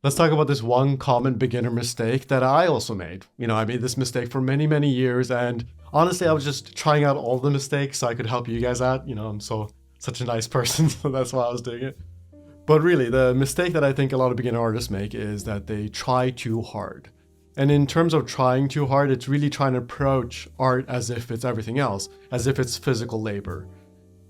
Let's talk about this one common beginner mistake that I also made. I made this mistake for many, many years, and honestly, I was just trying out all the mistakes so I could help you guys out. I'm such a nice person, so that's why I was doing it. But really, the mistake that I think a lot of beginner artists make is that they try too hard. And in terms of trying too hard, it's really trying to approach art as if it's everything else, as if it's physical labor.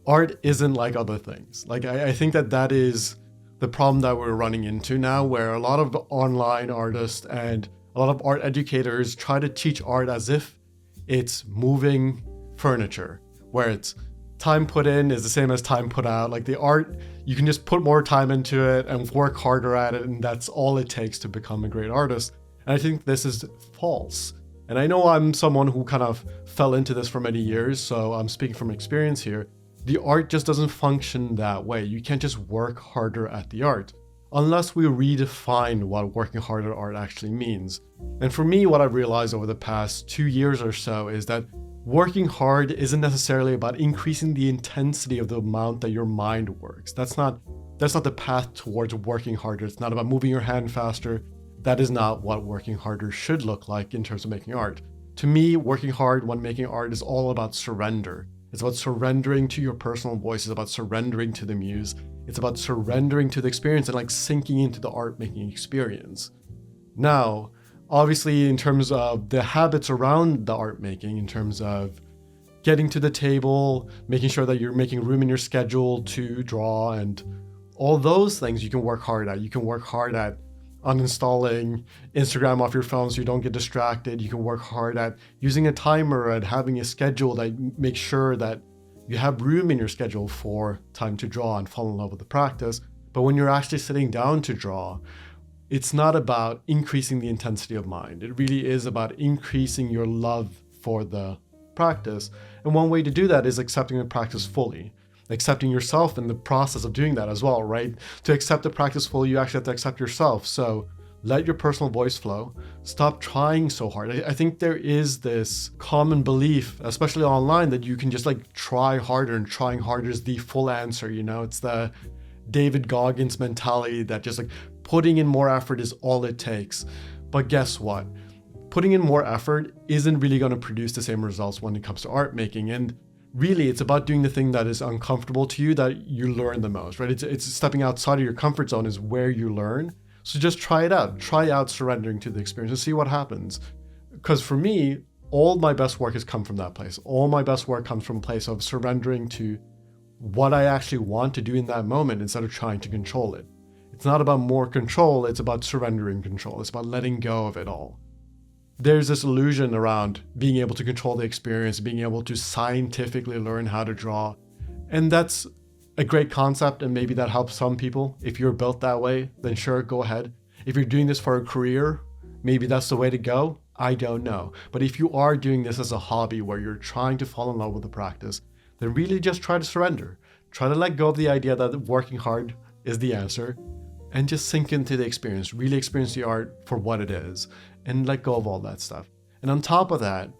Art isn't like other things. I think that is the problem that we're running into now, where a lot of online artists and a lot of art educators try to teach art as if it's moving furniture, where it's time put in is the same as time put out. Like the art, you can just put more time into it and work harder at it, and that's all it takes to become a great artist. And I think this is false. And I know I'm someone who kind of fell into this for many years, so I'm speaking from experience here. The art just doesn't function that way. You can't just work harder at the art unless we redefine what working hard at art actually means. And for me, what I've realized over the past 2 years or so is that working hard isn't necessarily about increasing the intensity of the amount that your mind works. That's not the path towards working harder. It's not about moving your hand faster. That is not what working harder should look like in terms of making art. To me, working hard when making art is all about surrender. It's about surrendering to your personal voice. It's about surrendering to the muse. It's about surrendering to the experience and sinking into the art making experience. Now, obviously, in terms of the habits around the art making, in terms of getting to the table, making sure that you're making room in your schedule to draw, and all those things you can work hard at. You can work hard at uninstalling Instagram off your phone so you don't get distracted. You can work hard at using a timer and having a schedule that makes sure that you have room in your schedule for time to draw and fall in love with the practice. But when you're actually sitting down to draw, it's not about increasing the intensity of mind. It really is about increasing your love for the practice. And one way to do that is accepting the practice fully. Accepting yourself in the process of doing that as well, right? To accept the practice fully, you actually have to accept yourself. So let your personal voice flow. Stop trying so hard. I think there is this common belief, especially online, that you can just try harder, and trying harder is the full answer. It's the David Goggins mentality that just putting in more effort is all it takes. But guess what? Putting in more effort isn't really going to produce the same results when it comes to art making. And really, it's about doing the thing that is uncomfortable to you that you learn the most, right? It's stepping outside of your comfort zone is where you learn. So just try it out. Try out surrendering to the experience and see what happens. Because for me, all my best work has come from that place. All my best work comes from a place of surrendering to what I actually want to do in that moment instead of trying to control it. It's not about more control, it's about surrendering control. It's about letting go of it all. There's this illusion around being able to control the experience, being able to scientifically learn how to draw. And that's a great concept, and maybe that helps some people. If you're built that way, then sure, go ahead. If you're doing this for a career, maybe that's the way to go. I don't know. But if you are doing this as a hobby where you're trying to fall in love with the practice, then really just try to surrender. Try to let go of the idea that working hard is the answer, and just sink into the experience. Really experience the art for what it is, and let go of all that stuff. And on top of that,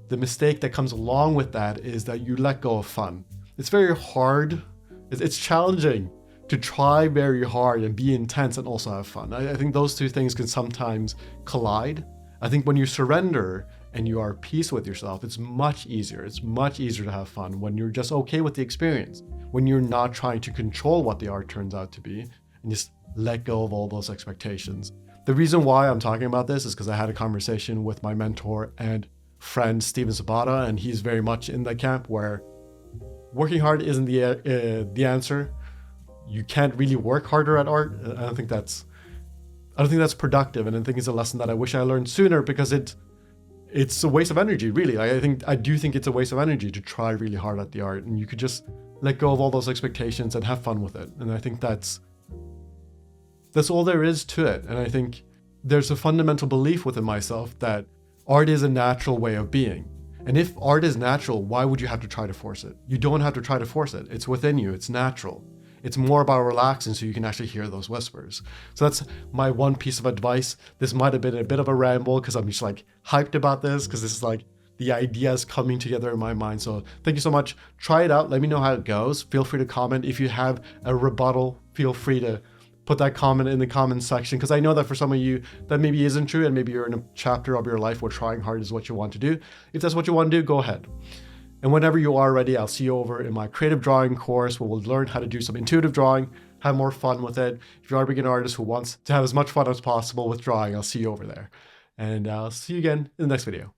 the mistake that comes along with that is that you let go of fun. It's very hard. It's challenging to try very hard and be intense and also have fun. I think those two things can sometimes collide. I think when you surrender and you are at peace with yourself, it's much easier. It's much easier to have fun when you're just okay with the experience, when you're not trying to control what the art turns out to be, and just let go of all those expectations. The reason why I'm talking about this is because I had a conversation with my mentor and friend, Steven Zapata, and he's very much in that camp where working hard isn't the answer. You can't really work harder at art. I don't think that's productive, and I think it's a lesson that I wish I learned sooner, because it's a waste of energy, really. I do think it's a waste of energy to try really hard at the art, and you could just let go of all those expectations and have fun with it. And I think that's all there is to it. And I think there's a fundamental belief within myself that art is a natural way of being. And if art is natural, why would you have to try to force it? You don't have to try to force it. It's within you. It's natural. It's more about relaxing so you can actually hear those whispers. So that's my one piece of advice. This might have been a bit of a ramble because I'm just hyped about this, because this is the ideas coming together in my mind. So thank you so much. Try it out. Let me know how it goes. Feel free to comment. If you have a rebuttal, feel free to put that comment in the comment section, because I know that for some of you that maybe isn't true, and maybe you're in a chapter of your life where trying hard is what you want to do. If that's what you want to do, go ahead. And whenever you are ready, I'll see you over in my creative drawing course, where we'll learn how to do some intuitive drawing, have more fun with it. If you are a beginner artist who wants to have as much fun as possible with drawing, I'll see you over there. And I'll see you again in the next video.